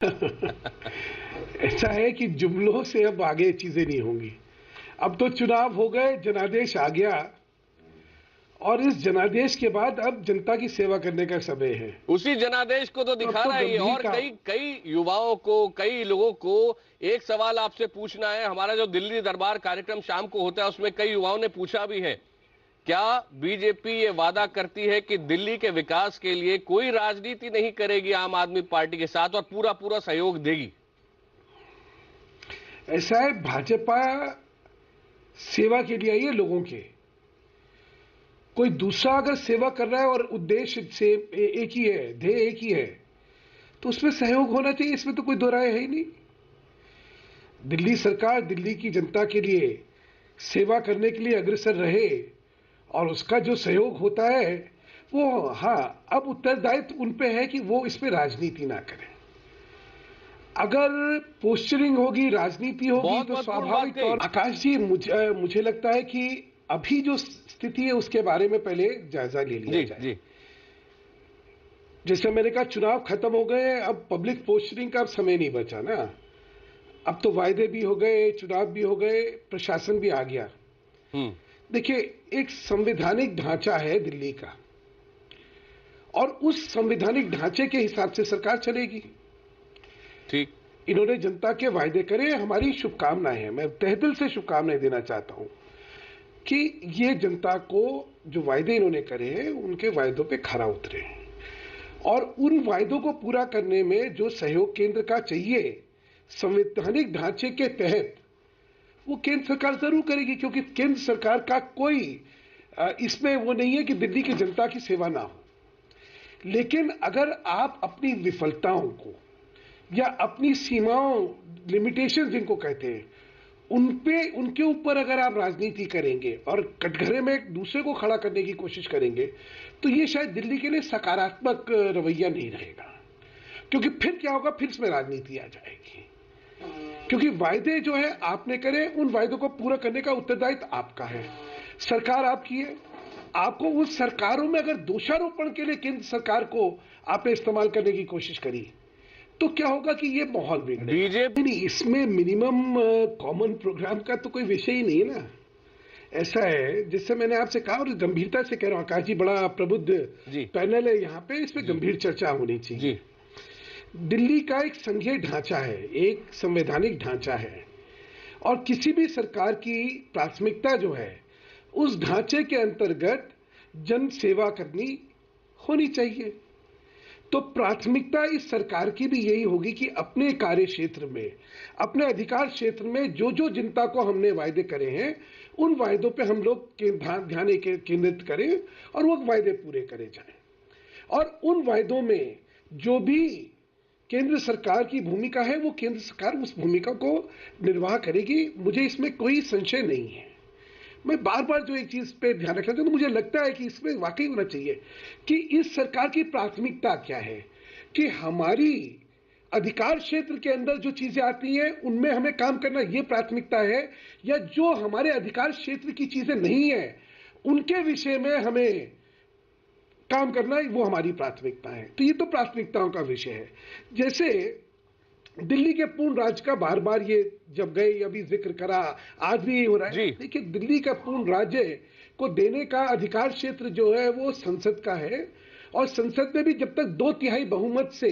ऐसा है कि जुमलों से अब आगे चीजें नहीं होंगी। अब तो चुनाव हो गए, जनादेश आ गया और इस जनादेश के बाद अब जनता की सेवा करने का समय है। उसी जनादेश को तो तो अब दिखा तो रहा है ये। गंभीर और काम। कई कई युवाओं को, कई लोगों को एक सवाल आपसे पूछना है। हमारा जो दिल्ली दरबार कार्यक्रम शाम को होता है उसमें कई युवाओं ने पूछा भी है, क्या बीजेपी ये वादा करती है कि दिल्ली के विकास के लिए कोई राजनीति नहीं करेगी आम आदमी पार्टी के साथ और पूरा पूरा सहयोग देगी? ऐसा है, भाजपा सेवा के लिए आई है लोगों के। कोई दूसरा अगर सेवा कर रहा है और उद्देश्य से एक ही है, ध्येय एक ही है, तो उसमें सहयोग होना चाहिए। इसमें तो कोई दो राय है ही नहीं। दिल्ली सरकार दिल्ली की जनता के लिए सेवा करने के लिए अग्रसर रहे और उसका जो सहयोग होता है वो, हाँ, अब उत्तरदायित्व उन पे है कि वो इसमें राजनीति ना करें। अगर पोस्चरिंग होगी, राजनीति होगी, तो स्वाभाविक तौर। आकाश जी, मुझे लगता है कि अभी जो स्थिति है उसके बारे में पहले जायजा ले लिया जाए। जी। जैसे मैंने कहा, चुनाव खत्म हो गए, अब पब्लिक पोस्चरिंग का अब समय नहीं बचा ना। अब तो वायदे भी हो गए, चुनाव भी हो गए, प्रशासन भी आ गया। देखिए, एक संवैधानिक ढांचा है दिल्ली का और उस संवैधानिक ढांचे के हिसाब से सरकार चलेगी। ठीक, इन्होंने जनता के वायदे करे, हमारी शुभकामनाएं हैं। मैं तहे दिल से शुभकामनाएं देना चाहता हूं कि ये जनता को जो वायदे इन्होंने करे हैं उनके वायदों पे खरा उतरे और उन वायदों को पूरा करने में जो सहयोग केंद्र का चाहिए संवैधानिक ढांचे के तहत, वो केंद्र सरकार जरूर करेगी, क्योंकि केंद्र सरकार का कोई इसमें वो नहीं है कि दिल्ली की जनता की सेवा ना हो। लेकिन अगर आप अपनी विफलताओं को या अपनी सीमाओं, लिमिटेशन जिनको कहते हैं, उनके ऊपर अगर आप राजनीति करेंगे और कटघरे में एक दूसरे को खड़ा करने की कोशिश करेंगे, तो ये शायद दिल्ली के लिए सकारात्मक रवैया नहीं रहेगा। क्योंकि फिर क्या होगा, फिर इसमें राजनीति आ जाएगी। क्योंकि वायदे जो है आपने करे, उन वायदों को पूरा करने का उत्तरदायित्व आपका है, सरकार आपकी है। आपको उन सरकारों में अगर दोषारोपण के लिए केंद्र सरकार को आपने इस्तेमाल करने की कोशिश करी, तो क्या होगा कि ये माहौल बिगड़ेगा। बीजेपी नहीं, इसमें मिनिमम कॉमन प्रोग्राम का तो कोई विषय ही नहीं है ना। ऐसा है, जिससे मैंने आपसे कहा और गंभीरता से कह रहा हूं, आकाश जी बड़ा प्रबुद्ध पैनल है यहाँ पे, इस पे गंभीर चर्चा होनी चाहिए। दिल्ली का एक संघीय ढांचा है, एक संवैधानिक ढांचा है और किसी भी सरकार की प्राथमिकता जो है उस ढांचे के अंतर्गत जन सेवा करनी होनी चाहिए। तो प्राथमिकता इस सरकार की भी यही होगी कि अपने कार्य क्षेत्र में, अपने अधिकार क्षेत्र में जो जो जनता को हमने वायदे करे हैं, उन वायदों पे हम लोग ध्यान केंद्रित करें और वो वायदे पूरे करे जाएं। और उन वायदों में जो भी केंद्र सरकार की भूमिका है, वो केंद्र सरकार उस भूमिका को निर्वाह करेगी। मुझे इसमें कोई संशय नहीं है। मैं बार बार जो एक चीज पे ध्यान रखना चाहता हूं, मुझे लगता है कि इसमें वाकई होना चाहिए कि इस सरकार की प्राथमिकता क्या है, कि हमारी अधिकार क्षेत्र के अंदर जो चीजें आती हैं उनमें हमें काम करना, ये प्राथमिकता है, या जो हमारे अधिकार क्षेत्र की चीजें नहीं है उनके विषय में हमें काम करना, वो हमारी प्राथमिकता है। तो ये तो प्राथमिकताओं का विषय है। जैसे दिल्ली के पूर्ण राज्य का बार बार ये जब गए, अभी जिक्र करा, आज भी हो रहा है। देखिए, दिल्ली का पूर्ण राज्य को देने का अधिकार क्षेत्र जो है वो संसद का है और संसद में भी जब तक 2/3 बहुमत से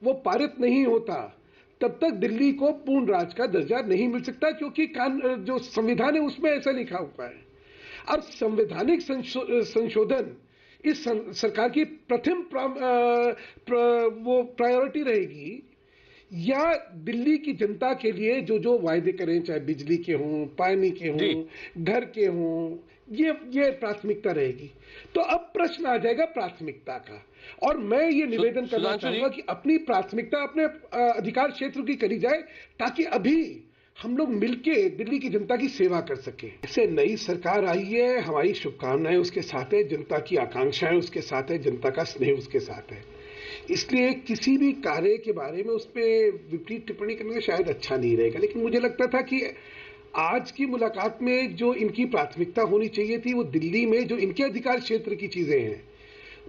वो पारित नहीं होता तब तक दिल्ली को पूर्ण राज्य का दर्जा नहीं मिल सकता, क्योंकि जो संविधान है उसमें ऐसा लिखा हुआ है। अब संवैधानिक संशोधन इस सरकार की प्रथम वो प्रायोरिटी रहेगी, या दिल्ली की जनता के लिए जो जो वायदे करें, चाहे बिजली के हों, पानी के हों, घर के हों, ये प्राथमिकता रहेगी। तो अब प्रश्न आ जाएगा प्राथमिकता का, और मैं ये निवेदन करना चाहूंगा कि अपनी प्राथमिकता अपने अधिकार क्षेत्र की करी जाए, ताकि अभी हम लोग मिलके दिल्ली की जनता की सेवा कर सके। इससे नई सरकार आई है, हमारी शुभकामनाएं उसके साथ है, जनता की आकांक्षाएं उसके साथ है, जनता का स्नेह उसके साथ है। इसलिए किसी भी कार्य के बारे में उस पर विपरीत टिप्पणी करना शायद अच्छा नहीं रहेगा। लेकिन मुझे लगता था कि आज की मुलाकात में जो इनकी प्राथमिकता होनी चाहिए थी, वो दिल्ली में जो इनके अधिकार क्षेत्र की चीजें हैं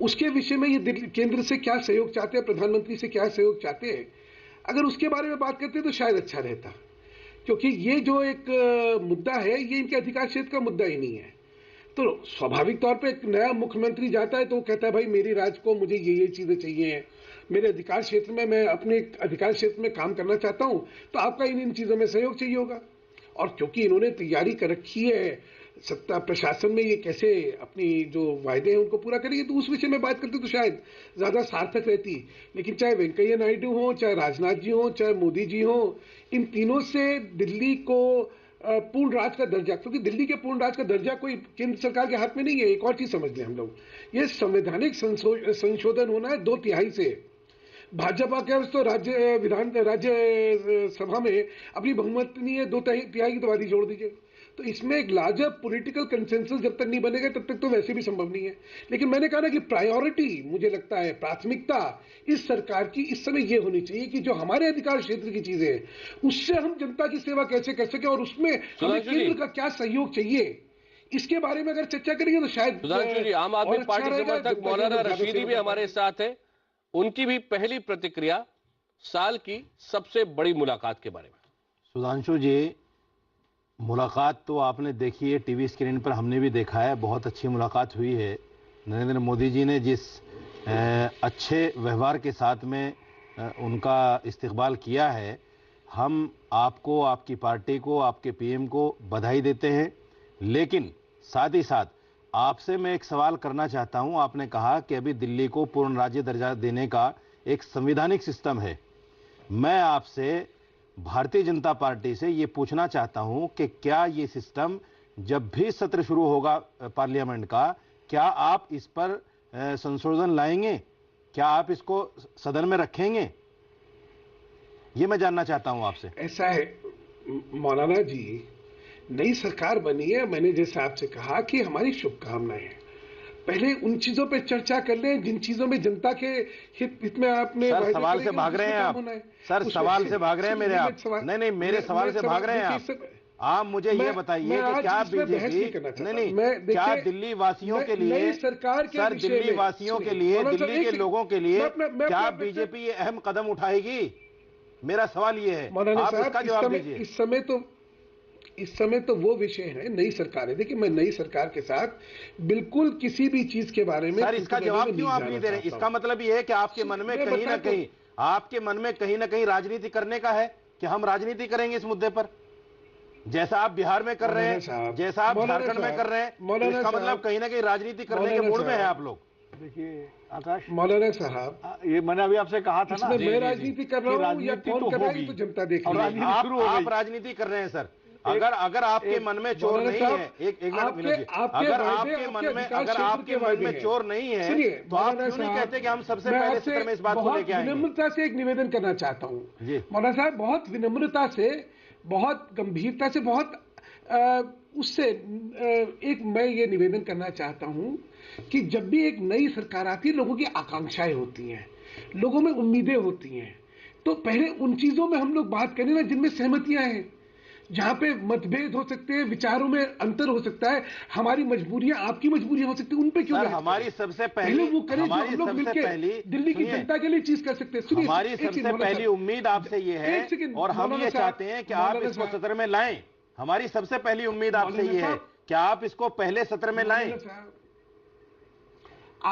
उसके विषय में ये केंद्र से क्या सहयोग चाहते हैं, प्रधानमंत्री से क्या सहयोग चाहते हैं, अगर उसके बारे में बात करते तो शायद अच्छा रहता, क्योंकि ये जो एक मुद्दा है ये इनके अधिकार क्षेत्र का मुद्दा ही नहीं है। तो स्वाभाविक तौर पे एक नया मुख्यमंत्री जाता है तो वो कहता है भाई मेरी राज्य को मुझे ये चीजें चाहिए हैं, मेरे अधिकार क्षेत्र में मैं अपने अधिकार क्षेत्र में काम करना चाहता हूं, तो आपका इन चीजों में सहयोग चाहिए होगा। और क्योंकि इन्होंने तैयारी कर रखी है सत्ता प्रशासन में ये कैसे अपनी जो वायदे हैं उनको पूरा करेंगे, तो उस विषय में बात करते तो शायद ज्यादा सार्थक रहती। लेकिन चाहे वेंकैया नायडू हो, चाहे राजनाथ जी हो, चाहे मोदी जी हो, इन तीनों से दिल्ली को पूर्ण राज का दर्जा, क्योंकि दिल्ली के पूर्ण राज का दर्जा कोई केंद्र सरकार के हाथ में नहीं है। एक और चीज समझ लें हम लोग, ये संवैधानिक संशोधन होना है 2/3 से। भाजपा के तो राज्य सभा में अपनी बहुमत नहीं है, 2/3 की तो वादी जोड़ दीजिए। तो इसमें एक लार्जर पॉलिटिकल कंसेंसस जब तक नहीं बनेगा तब तक तो वैसे भी संभव नहीं है। लेकिन मैंने कहा ना कि प्रायोरिटी, मुझे लगता है प्राथमिकता इस सरकार की इस समय ये होनी चाहिए कि जो हमारे अधिकार क्षेत्र की चीजें हैं उससे हम जनता की सेवा कैसे कर सके और उसमें हमें केंद्र का क्या सहयोग चाहिए, इसके बारे में अगर चर्चा करेंगे तो शायद। आम आदमी पार्टी समर्थक मौलाना रशीदी भी हमारे साथ है, उनकी भी पहली प्रतिक्रिया साल की सबसे बड़ी मुलाकात के बारे में। सुधांशु जी, मुलाकात तो आपने देखी है टीवी स्क्रीन पर, हमने भी देखा है, बहुत अच्छी मुलाकात हुई है। नरेंद्र मोदी जी ने जिस अच्छे व्यवहार के साथ में उनका इस्तकबाल किया है, हम आपको, आपकी पार्टी को, आपके पीएम को बधाई देते हैं। लेकिन साथ ही साथ आपसे मैं एक सवाल करना चाहता हूं। आपने कहा कि अभी दिल्ली को पूर्ण राज्य दर्जा देने का एक संवैधानिक सिस्टम है। मैं आपसे भारतीय जनता पार्टी से ये पूछना चाहता हूं कि क्या ये सिस्टम जब भी सत्र शुरू होगा पार्लियामेंट का, क्या आप इस पर संशोधन लाएंगे? क्या आप इसको सदन में रखेंगे? ये मैं जानना चाहता हूं आपसे। ऐसा है मौलाना जी, नई सरकार बनी है, मैंने जैसे आपसे कहा कि हमारी शुभकामनाएं हैं। पहले उन चीजों पे चर्चा कर लें जिन चीजों में जनता के हित में आपने। सर सवाल से भाग रहे हैं आप, सर सवाल से भाग रहे हैं मेरे आप। नहीं, मेरे सवाल से भाग रहे हैं आप मुझे ये बताइए कि क्या बीजेपी नहीं क्या दिल्ली वासियों के लिए, सर दिल्ली वासियों के लिए, दिल्ली के लोगों के लिए क्या बीजेपी ये अहम कदम उठाएगी? मेरा सवाल ये है, आप इसका जवाब दीजिए। इस समय तो वो विषय है, नई सरकार है। देखिए, मैं नई सरकार के साथ बिल्कुल किसी भी चीज के बारे में। सर इसका जवाब क्यों आप नहीं दे रहे? इसका मतलब ये है कि आपके मन में कहीं ना कहीं, आपके मन में कहीं ना कहीं राजनीति करने का है कि हम राजनीति करेंगे इस मुद्दे पर, जैसा आप बिहार में कर रहे हैं, जैसा आप झारखंड में कर रहे हैं। इसका मतलब कहीं ना कहीं राजनीति करने के मूड में है आप लोग। देखिए आकाश, मौलाना साहब, ये मैंने अभी आपसे कहा था ना, मैं राजनीति कर रहा हूँ या कौन कर रहा है तो जनता देख रही है। आप राजनीति कर रहे हैं सर। अगर आपके मन में चोर नहीं है, एक मिनट, अगर आपके मन में चोर नहीं है तो आप क्यों नहीं कहते कि हम सबसे पहले सत्र में इस बात को लेके आएंगे? विनम्रता से एक निवेदन करना चाहता हूँ मौलाना साहब, बहुत विनम्रता से, बहुत गंभीरता से, बहुत उससे एक मैं ये निवेदन करना चाहता हूँ कि जब भी एक नई सरकार आती है, लोगों की आकांक्षाएं होती हैं, लोगों में उम्मीदें होती हैं, तो पहले उन चीजों में हम लोग बात करें ना जिनमें सहमतियां हैं, जहां पे मतभेद हो सकते हैं, विचारों में अंतर हो सकता है, हमारी मजबूरियां आपकी मजबूरियां हो सकती है, उन पे क्यों? हमारी सबसे पहली वो करें जो हम लोग मिलकर दिल्ली की जनता के लिए चीज कर सकते हैं। हमारी सबसे पहली उम्मीद आपसे ये है और हम ये चाहते हैं कि आप इसको सत्र में लाएं। हमारी सबसे पहली उम्मीद आपसे ये है कि आप इसको पहले सत्र में लाएं।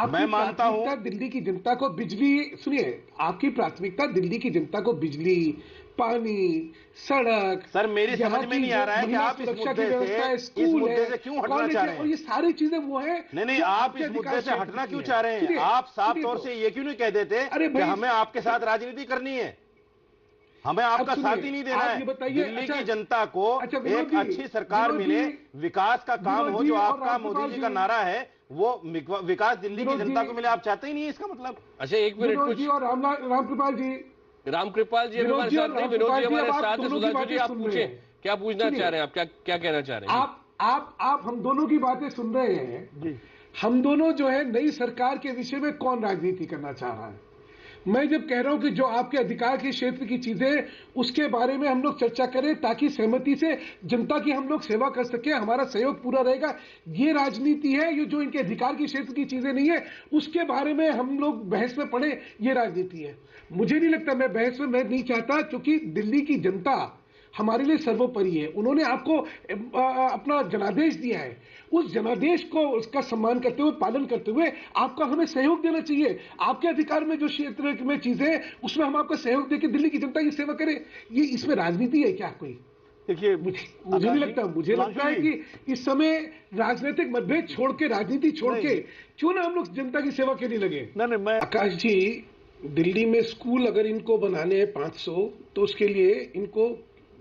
मैं मानता हूं दिल्ली की जनता को बिजली, सुनिए, आपकी प्राथमिकता दिल्ली की जनता को बिजली, पानी, सड़क। सर मेरी समझ में नहीं आ रहा है कि आप इस मुद्दे से क्यों हटना चाह रहे हैं? ये सारी चीजें वो है। नहीं, आप इस मुद्दे से हटना क्यों चाह रहे हैं? आप साफ तौर से ये क्यों नहीं कह देते कि हमें आपके साथ राजनीति करनी है, हमें आपका साथ ही नहीं देना है? दिल्ली की जनता को एक अच्छी सरकार मिले, विकास का काम हो, जो आपका मोदी जी का नारा है वो विकास दिल्ली की जनता को मिले, आप चाहते ही नहीं है इसका मतलब? अच्छा एक मिनट, और रामकृपाल जी अभी हमारे साथ नहीं, विनोद जी हमारे साथ है। सुधांशु जी आप पूछे, क्या पूछना चाह रहे हैं आप? क्या कहना चाह रहे हैं? आप हम दोनों की बातें सुन रहे हैं। हम दोनों जो है नई सरकार के विषय में कौन राजनीति करना चाह रहा है? मैं जब कह रहा हूं कि जो आपके अधिकार के क्षेत्र की चीजें उसके बारे में हम लोग चर्चा करें ताकि सहमति से जनता की हम लोग सेवा कर सके, हमारा सहयोग पूरा रहेगा, ये राजनीति है। ये जो इनके अधिकार की क्षेत्र की चीजें नहीं है उसके बारे में हम लोग बहस में पड़े, ये राजनीति है। मुझे नहीं लगता, मैं बहस में मैं नहीं चाहता, क्योंकि दिल्ली की जनता हमारे लिए सर्वोपरि है। उन्होंने आपको अपना जनादेश दिया है, उस जनादेश को उसका सम्मान करते हुए, पालन करते हुए आपका हमें सहयोग देना चाहिए। आपके अधिकार में जो क्षेत्र में चीजें हैं उसमें हम आपका सहयोग देकर दिल्ली की जनता की सेवा करें। ये इसमें राजनीति है क्या कोई? देखिए, मुझे नहीं लगता। मुझे लगता है कि इस समय राजनीतिक मतभेद छोड़ के, राजनीति छोड़ के क्यों ना हम लोग जनता की सेवा के लिए लगे। नहीं, मैं आकाश जी, दिल्ली में स्कूल अगर इनको बनाने हैं 500 तो उसके लिए इनको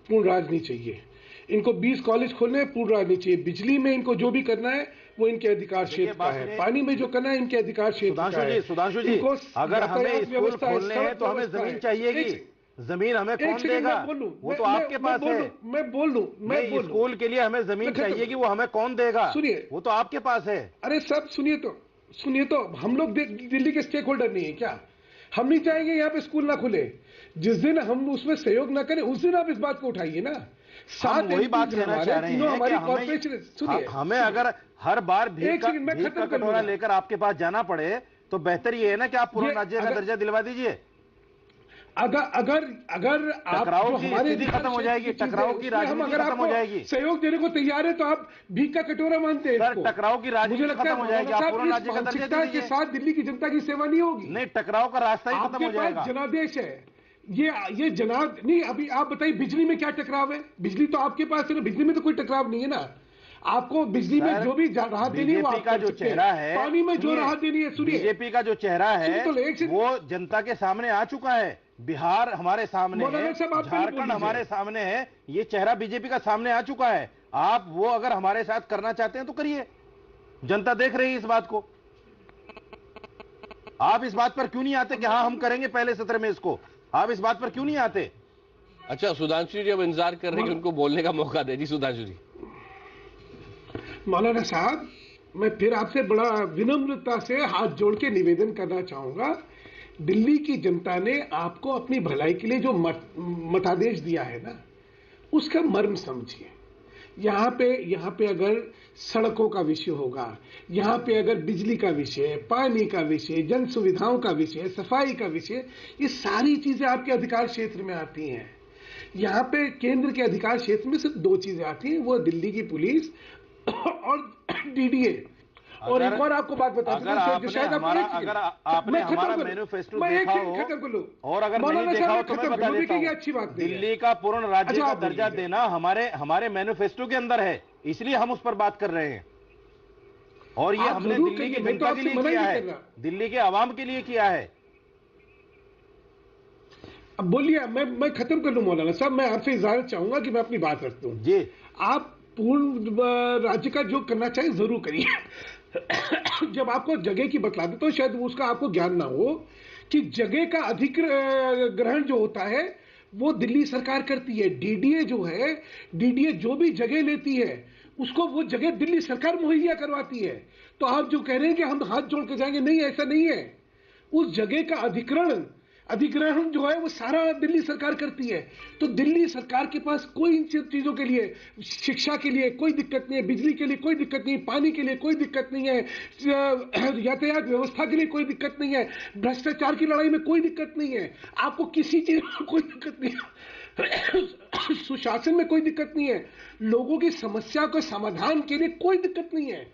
पूर्ण राज नहीं चाहिए। इनको 20 कॉलेज खोलने हैं, पूर्ण राज नहीं चाहिए। बिजली में इनको जो भी करना है वो इनके अधिकार क्षेत्र का है। पानी में जो करना है इनके अधिकार क्षेत्र का है। सुधांशु जी, अगर हमें स्कूल खोलने हैं तो हमें जमीन चाहिएगी। जमीन हमें कौन देगा? वो तो आपके पास है। मैं बोल दूं, स्कूल के लिए हमें जमीन चाहिएगी, वो हमें कौन देगा? सुनिए, वो तो आपके पास है। अरे सब सुनिए तो हम लोग दिल्ली के स्टेक होल्डर नहीं है क्या? हम नहीं चाहेंगे यहाँ पे स्कूल ना खुले। जिस दिन हम उसमें सहयोग ना करें उस दिन आप इस बात को उठाइए ना। हम वही बात कहना चाह रहे हैं कि कॉर्पोरेशन, सुनिए, हमें अगर हर बार भीख का कटोरा लेकर आपके पास जाना पड़े तो बेहतर ये है ना कि आप पूर्ण राज्य का दर्जा दिलवा दीजिए। अगर टकराव की स्थिति खत्म हो जाएगी, टकराव की राजनीति खत्म हो जाएगी। सहयोग देने को तैयार है तो आप भीख का कटोरा मानते हैं? सर, टकराव की राजनीति खत्म हो जाएगी, आप पूर्ण राज्य का दर्जा दीजिए। के साथ दिल्ली की जनता की सेवा नहीं होगी। नहीं, टकराव का रास्ता ही खत्म हो जाएगा। जनादेश है ये जनाब नहीं। अभी आप बताइए बिजली में क्या टकराव है? बिजली तो आपके पास है ना, बिजली में तो कोई टकराव नहीं है ना। आपको बिजली में जो भी राहत देनी है वो का जो चेहरा है, पानी में जो राहत देनी है, सुनिए, बीजेपी का जो चेहरा है वो जनता के सामने आ चुका है। बिहार हमारे सामने है, झारखंड हमारे सामने है, ये चेहरा बीजेपी का सामने आ चुका है। आप वो अगर हमारे साथ करना चाहते हैं तो करिए, जनता देख रही है इस बात को। आप इस बात पर क्यों नहीं आते कि हाँ हम करेंगे पहले सत्र में इसको? आप इस बात पर क्यों नहीं आते? अच्छा, सुधांशु जी अब इंतजार कर रहे हैं, उनको बोलने का मौका दे। जी सुधांशु जी। मौलाना साहब, मैं फिर आपसे बड़ा विनम्रता से हाथ जोड़ के निवेदन करना चाहूंगा, दिल्ली की जनता ने आपको अपनी भलाई के लिए जो मतादेश दिया है ना, उसका मर्म समझिए। यहाँ पे अगर सड़कों का विषय होगा, यहाँ पे अगर बिजली का विषय, पानी का विषय, जन सुविधाओं का विषय, सफाई का विषय, ये सारी चीजें आपके अधिकार क्षेत्र में आती हैं। यहाँ पे केंद्र के अधिकार क्षेत्र में सिर्फ 2 चीजें आती हैं, वो दिल्ली की पुलिस और डीडीए। और एक और आपको बात बता दूं, अगर आपने हमारा मैनिफेस्टो देखा हो और अगर नहीं देखा हो तो मैं बता देता हूं, अच्छी बात दिल्ली का पूर्ण राज्य का दर्जा देना हमारे मैनिफेस्टो के अंदर है, इसलिए हम उस पर बात कर रहे हैं। और ये हमने दिल्ली की जनता के लिए किया है, दिल्ली के आवाम के लिए किया है। अब बोलिए, मैं खत्म कर लूं मौलाना साहब। मैं आपसे इजाजत चाहूंगा कि मैं अपनी बात रखता हूं जी। आप पूर्ण राज्य का जो करना चाहिए जरूर करिए। जब आपको जगह की बतला दे तो शायद उसका आपको ज्ञान ना हो कि जगह का अधिग्रहण जो होता है वो दिल्ली सरकार करती है। डीडीए जो है, डीडीए जो भी जगह लेती है उसको वो जगह दिल्ली सरकार मुहैया करवाती है। तो आप जो कह रहे हैं कि हम हाथ जोड़ के जाएंगे, नहीं, ऐसा नहीं है। उस जगह का अधिग्रहण जो है वो सारा दिल्ली सरकार करती है। तो दिल्ली सरकार के पास कोई इन चीजों के लिए, शिक्षा के लिए कोई दिक्कत नहीं है, बिजली के लिए कोई दिक्कत नहीं है, पानी के लिए कोई दिक्कत नहीं है, यातायात व्यवस्था के लिए कोई दिक्कत नहीं है, भ्रष्टाचार की लड़ाई में कोई दिक्कत नहीं है, आपको किसी चीज में कोई दिक्कत नहीं है, सुशासन में कोई दिक्कत नहीं है, लोगों की समस्या के समाधान के लिए कोई दिक्कत नहीं है।